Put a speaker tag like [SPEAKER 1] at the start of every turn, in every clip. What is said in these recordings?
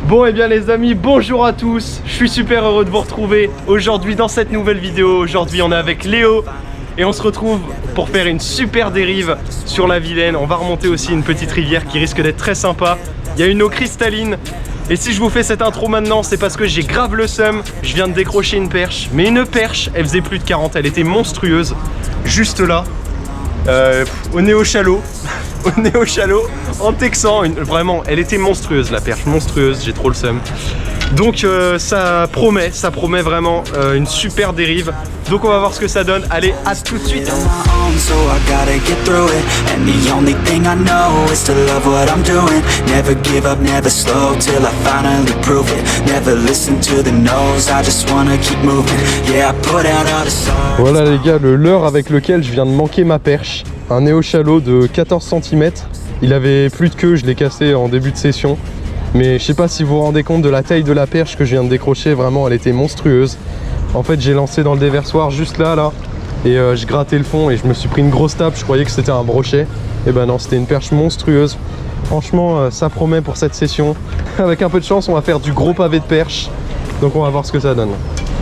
[SPEAKER 1] Bon et bien les amis, bonjour à tous. Je suis super heureux de vous retrouver aujourd'hui dans cette nouvelle vidéo. Aujourd'hui on est avec Léo et on se retrouve pour faire une super dérive sur la Vilaine. On va remonter aussi une petite rivière qui risque d'être très sympa. Il y a une eau cristalline. Et si je vous fais cette intro maintenant, c'est parce que j'ai grave le seum. Je viens de décrocher une perche. Mais une perche, elle faisait plus de 40, elle était monstrueuse. Juste là, au néo-chalot. Au néo-chalot, en texan. Vraiment, elle était monstrueuse la perche, monstrueuse, j'ai trop le seum. Donc ça promet vraiment une super dérive. Donc on va voir ce que ça donne. Allez, à tout de suite. Voilà les gars, le leurre avec lequel je viens de manquer ma perche. Un néo-chalot de 14 cm. Il avait plus de queue, je l'ai cassé en début de session. Mais je sais pas si vous vous rendez compte de la taille de la perche que je viens de décrocher, vraiment elle était monstrueuse. En fait j'ai lancé dans le déversoir juste là et je grattais le fond et je me suis pris une grosse tape, je croyais que c'était un brochet. Et ben non, c'était une perche monstrueuse. Franchement ça promet pour cette session. Avec un peu de chance on va faire du gros pavé de perche. Donc on va voir ce que ça donne.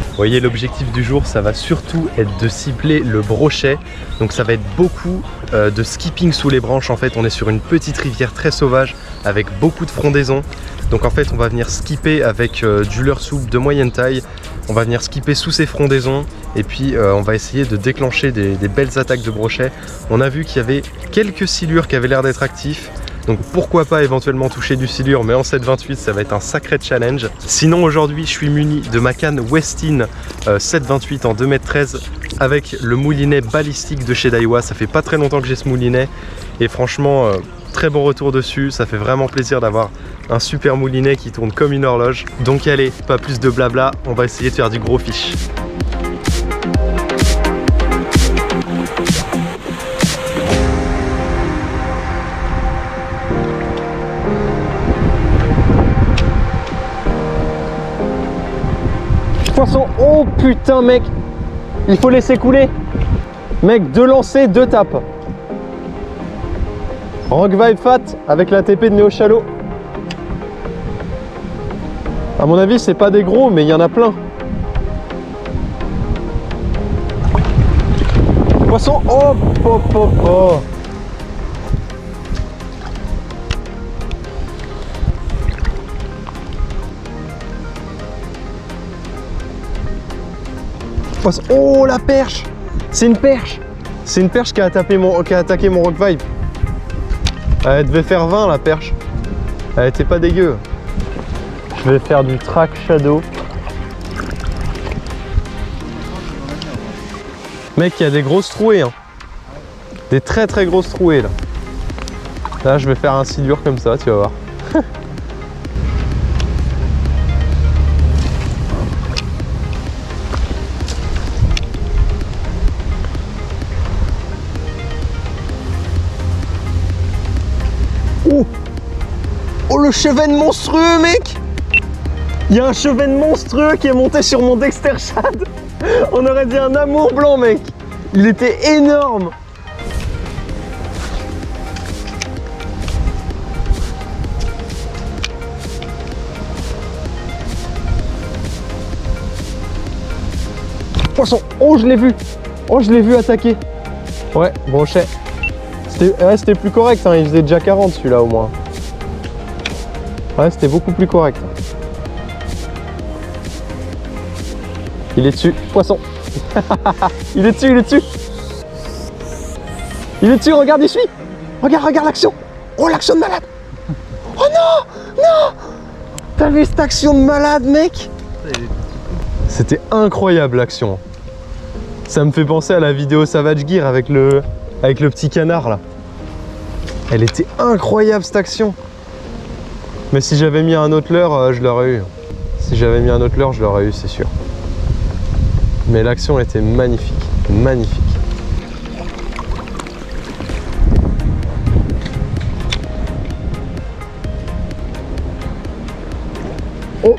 [SPEAKER 1] Vous voyez, l'objectif du jour, ça va surtout être de cibler le brochet. Donc ça va être beaucoup de skipping sous les branches. En fait, on est sur une petite rivière très sauvage avec beaucoup de frondaisons. Donc en fait, on va venir skipper avec du leurre souple de moyenne taille. On va venir skipper sous ces frondaisons et puis on va essayer de déclencher des belles attaques de brochet. On a vu qu'il y avait quelques silures qui avaient l'air d'être actifs. Donc pourquoi pas éventuellement toucher du silure, mais en 7,28 ça va être un sacré challenge. Sinon aujourd'hui je suis muni de ma canne Westin 7,28 en 2,13 m avec le moulinet balistique de chez Daiwa. Ça fait pas très longtemps que j'ai ce moulinet et franchement très bon retour dessus. Ça fait vraiment plaisir d'avoir un super moulinet qui tourne comme une horloge. Donc allez, pas plus de blabla, on va essayer de faire du gros fiche. Poisson, oh putain mec, il faut laisser couler. Mec, 2 lancers, 2 tapes. Rock Vibe Fat avec la TP de néo-chalot. À mon avis, c'est pas des gros, mais il y en a plein. Poisson, oh, oh, oh, oh. Oh la perche! C'est une perche! C'est une perche qui a attaqué mon Rock Vibe. Elle devait faire 20 la perche. Elle était pas dégueu. Je vais faire du track shadow. Mec, il y a des grosses trouées. Hein. Des très grosses trouées là. Là, je vais faire un silure comme ça, tu vas voir. Oh le chevenne monstrueux mec! Il y a un chevenne monstrueux qui est monté sur mon Dexter Shad. On aurait dit un amour blanc mec. Il était énorme. Poisson! Oh je l'ai vu! Oh je l'ai vu attaquer. Ouais, brochet. C'était plus correct, hein. Il faisait déjà 40 celui-là au moins. Ouais, c'était beaucoup plus correct. Il est dessus, poisson. Il est dessus, il est dessus. Il est dessus, regarde, il suit. Regarde l'action. Oh, l'action de malade. Oh non, non. T'as vu cette action de malade, mec? C'était incroyable l'action. Ça me fait penser à la vidéo Savage Gear avec le petit canard là. Elle était incroyable cette action. Mais si j'avais mis un autre leurre, je l'aurais eu. Si j'avais mis un autre leurre, je l'aurais eu, c'est sûr. Mais l'action était magnifique, magnifique. Oh,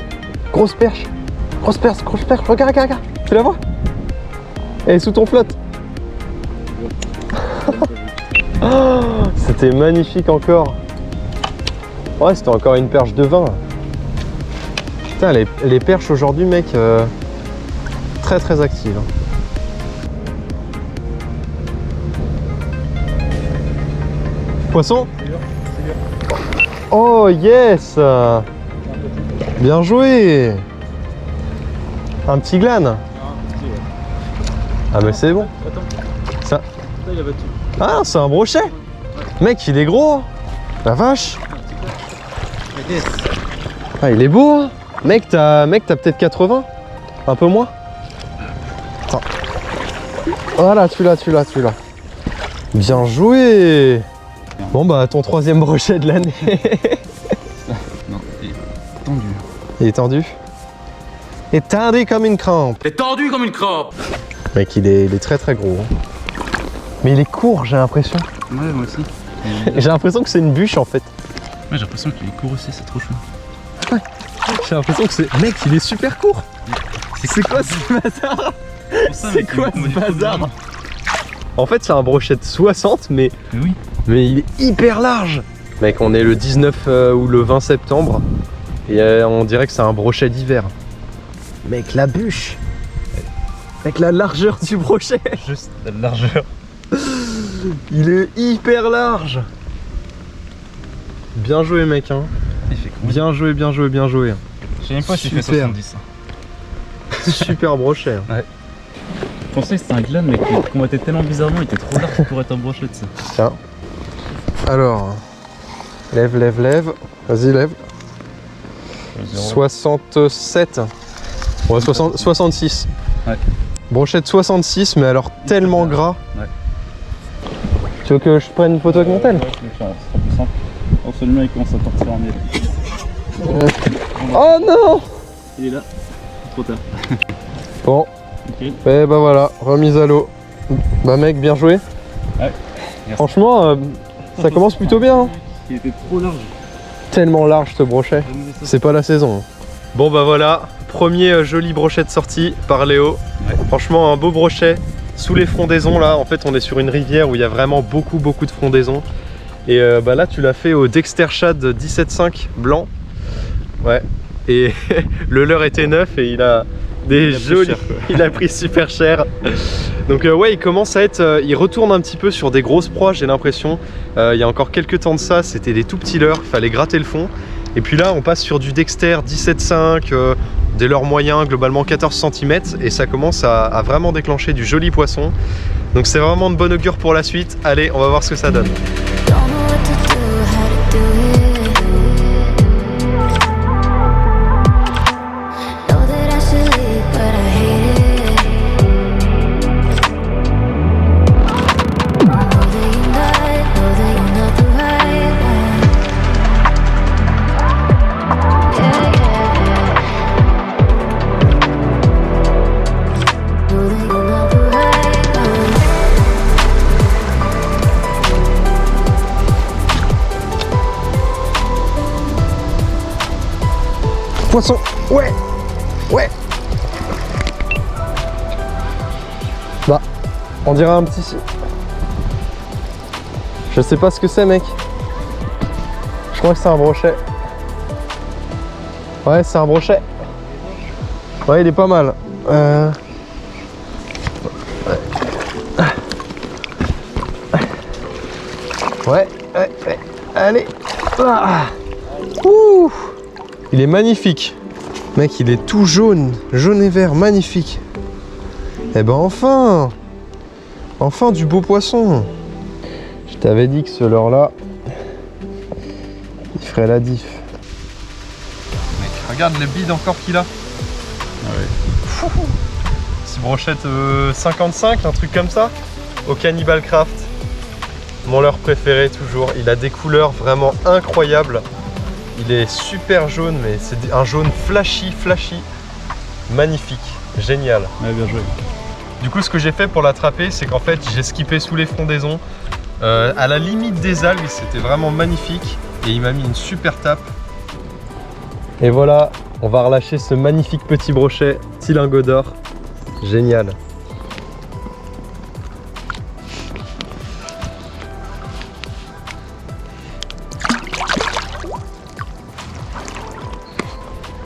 [SPEAKER 1] grosse perche, regarde, tu la vois? Elle est sous ton flotte. Oh, c'était magnifique encore. Ouais, c'était encore une perche de 20. Putain, les perches aujourd'hui, mec, très très actives. Poisson? Oh yes! Bien joué! Un petit glane? Ah mais c'est bon. Ça... Ah c'est un brochet. Mec il est gros. La vache. Ah il est beau hein. Mec t'as peut-être 80. Un peu moins. Attends. Voilà tu l'as. Bien joué. Bon bah ton troisième brochet de l'année.
[SPEAKER 2] Non, il est tendu.
[SPEAKER 1] Il est tendu. Il est tendu comme une crampe.
[SPEAKER 2] T'es tendu comme une crampe.
[SPEAKER 1] Mec il est très très gros. Mais il est court j'ai l'impression.
[SPEAKER 2] Ouais moi aussi.
[SPEAKER 1] J'ai l'impression que c'est une bûche en fait.
[SPEAKER 2] Ouais j'ai l'impression qu'il est court aussi, c'est trop chou.
[SPEAKER 1] Ouais. J'ai l'impression que c'est... Mec il est super court. C'est quoi ce bazar? C'est quoi ce bazar? En fait c'est un brochet de 60 mais
[SPEAKER 2] oui.
[SPEAKER 1] Mais il est hyper large. Mec on est le 19 ou le 20 septembre. Et on dirait que c'est un brochet d'hiver. Mec la bûche. Mec la largeur du brochet.
[SPEAKER 2] Juste la largeur.
[SPEAKER 1] Il est hyper large. Bien joué mec hein.
[SPEAKER 2] Il fait combien?
[SPEAKER 1] Bien joué.
[SPEAKER 2] Je sais même pas s'il fait 70.
[SPEAKER 1] Super brochet. Hein.
[SPEAKER 2] Ouais. Je pensais que c'était un glane mais qu'il combattait tellement bizarrement, il était trop large pour être un brochet de ça.
[SPEAKER 1] Tiens. Alors. Lève. Vas-y lève. 67. Ouais 66.
[SPEAKER 2] Ouais.
[SPEAKER 1] Brochet de 66 mais alors tellement gras.
[SPEAKER 2] Ouais.
[SPEAKER 1] Tu veux que je prenne une photo avec mon tel?
[SPEAKER 2] Ouais, je vais faire, ce sera plus simple. Oh, celui-là il commence à partir en miel.
[SPEAKER 1] Oh non!
[SPEAKER 2] Il est là, trop tard.
[SPEAKER 1] Bon,
[SPEAKER 2] Okay.
[SPEAKER 1] et bah voilà, remise à l'eau. Bah mec, bien joué.
[SPEAKER 2] Ouais.
[SPEAKER 1] Franchement, ça commence plutôt bien. Hein.
[SPEAKER 2] Il était trop large.
[SPEAKER 1] Tellement large ce brochet. C'est pas la saison. Bon bah voilà, premier joli brochet de sortie par Léo.
[SPEAKER 2] Ouais.
[SPEAKER 1] Franchement, un beau brochet. Sous les frondaisons là, en fait on est sur une rivière où il y a vraiment beaucoup de frondaisons. Et bah là tu l'as fait au Dexter Shad 17.5 blanc. Ouais. Et le leurre était neuf et il a des jolis... Il a pris super cher. Donc ouais il commence à être... il retourne un petit peu sur des grosses proies j'ai l'impression. Il y a encore quelques temps de ça, c'était des tout petits leurres, fallait gratter le fond. Et puis là on passe sur du Dexter 17.5, des leurres moyens, globalement 14 cm. Et ça commence à vraiment déclencher du joli poisson. Donc c'est vraiment de bon augure pour la suite. Allez, on va voir ce que ça donne. Poisson, ouais. Bah, on dirait un petit... Je sais pas ce que c'est mec. Je crois que c'est un brochet. Ouais, c'est un brochet. Ouais, il est pas mal. Ouais. Allez. Ah. Ouh. Il est magnifique. Mec, il est tout jaune et vert, magnifique. Eh ben enfin du beau poisson. Je t'avais dit que ce leurre-là, il ferait la diff. Mec, regarde le bide encore qu'il a.
[SPEAKER 2] Ah ouais.
[SPEAKER 1] Petit brochette 55, un truc comme ça, au Cannibal Craft. Mon leurre préféré toujours. Il a des couleurs vraiment incroyables. Il est super jaune, mais c'est un jaune flashy, magnifique, génial.
[SPEAKER 2] Ouais, bien joué.
[SPEAKER 1] Du coup, ce que j'ai fait pour l'attraper, c'est qu'en fait, j'ai skippé sous les frondaisons, à la limite des algues, c'était vraiment magnifique, et il m'a mis une super tape. Et voilà, on va relâcher ce magnifique petit brochet, petit lingot d'or, génial.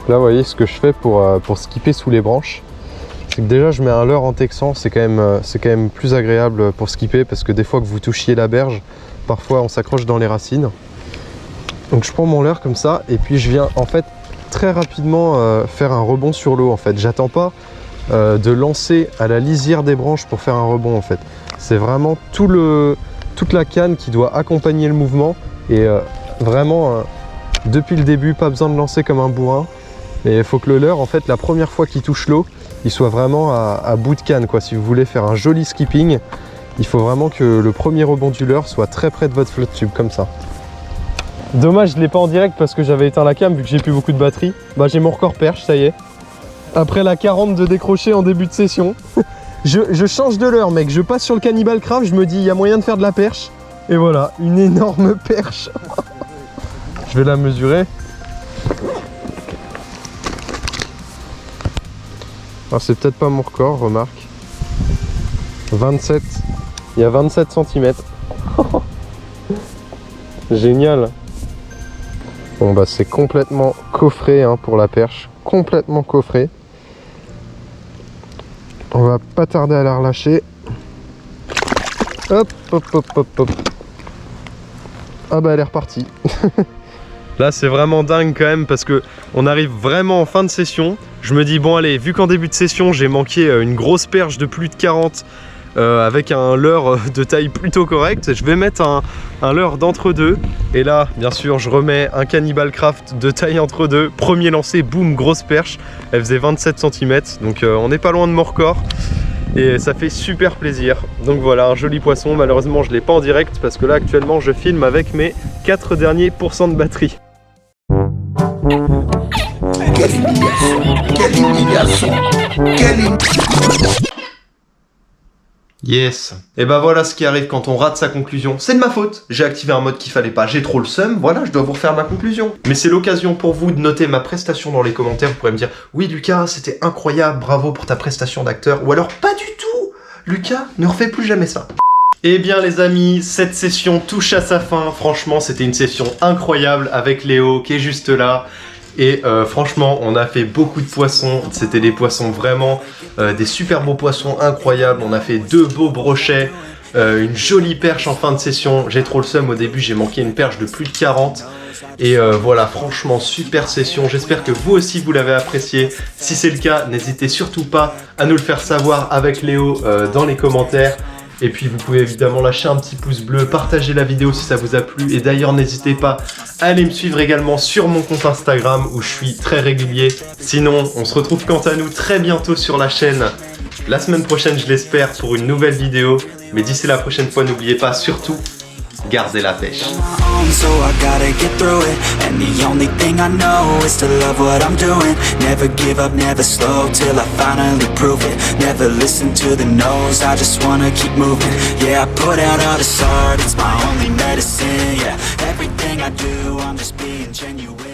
[SPEAKER 1] Là, vous voyez ce que je fais pour skipper sous les branches. C'est que déjà, je mets un leurre en texan, c'est quand même plus agréable pour skipper parce que des fois que vous touchiez la berge, parfois on s'accroche dans les racines. Donc je prends mon leurre comme ça et puis je viens en fait très rapidement faire un rebond sur l'eau en fait. J'attends pas de lancer à la lisière des branches pour faire un rebond en fait. C'est vraiment toute la canne qui doit accompagner le mouvement et vraiment depuis le début, pas besoin de lancer comme un bourrin. Mais il faut que le leurre, en fait, la première fois qu'il touche l'eau, il soit vraiment à bout de canne, quoi. Si vous voulez faire un joli skipping, il faut vraiment que le premier rebond du leurre soit très près de votre flotte tube, comme ça. Dommage, je ne l'ai pas en direct parce que j'avais éteint la cam vu que j'ai plus beaucoup de batterie. Bah, j'ai mon record perche, ça y est. Après la 40 de décrocher en début de session, je change de leurre, mec. Je passe sur le Cannibal Craft, je me dis, il y a moyen de faire de la perche. Et voilà, une énorme perche. Je vais la mesurer. Alors c'est peut-être pas mon record, remarque. 27. Il y a 27 cm. Génial. Bon bah c'est complètement coffré hein, pour la perche. Complètement coffré. On va pas tarder à la relâcher. Hop, hop, hop, hop, hop. Ah bah elle est repartie. Là c'est vraiment dingue quand même parce que on arrive vraiment en fin de session. Je me dis bon allez, vu qu'en début de session j'ai manqué une grosse perche de plus de 40 avec un leurre de taille plutôt correcte, je vais mettre un leurre d'entre-deux. Et là bien sûr je remets un Cannibal Craft de taille entre-deux. Premier lancé, boum, grosse perche. Elle faisait 27 cm, donc on n'est pas loin de mon record. Et ça fait super plaisir. Donc voilà, un joli poisson. Malheureusement je ne l'ai pas en direct parce que là actuellement je filme avec mes 4 derniers pourcents de batterie. Yes. Et bah voilà ce qui arrive quand on rate sa conclusion. C'est de ma faute. J'ai activé un mode qu'il fallait pas. J'ai trop le seum. Voilà, je dois vous refaire ma conclusion. Mais c'est l'occasion pour vous de noter ma prestation dans les commentaires. Vous pourrez me dire, oui Lucas, c'était incroyable, bravo pour ta prestation d'acteur. Ou alors, pas du tout. Lucas, ne refais plus jamais ça. Eh bien les amis, cette session touche à sa fin. Franchement, c'était une session incroyable avec Léo qui est juste là. Et franchement, on a fait beaucoup de poissons. C'était des poissons vraiment, des super beaux poissons incroyables. On a fait 2 beaux brochets, une jolie perche en fin de session. J'ai trop le seum, au début j'ai manqué une perche de plus de 40. Et voilà, franchement, super session. J'espère que vous aussi vous l'avez apprécié. Si c'est le cas, n'hésitez surtout pas à nous le faire savoir avec Léo dans les commentaires. Et puis vous pouvez évidemment lâcher un petit pouce bleu, partager la vidéo si ça vous a plu. Et d'ailleurs n'hésitez pas à aller me suivre également sur mon compte Instagram où je suis très régulier. Sinon on se retrouve quant à nous très bientôt sur la chaîne. La semaine prochaine je l'espère pour une nouvelle vidéo. Mais d'ici la prochaine fois n'oubliez pas surtout, gardez la pêche.
[SPEAKER 3] So I gotta get through it, and the only thing I know is to love what I'm doing. Never give up, never slow, till I finally prove it. Never listen to the no's, I just wanna keep moving. Yeah, I put out all this art, it's my only medicine. Yeah, everything I do, I'm just being genuine.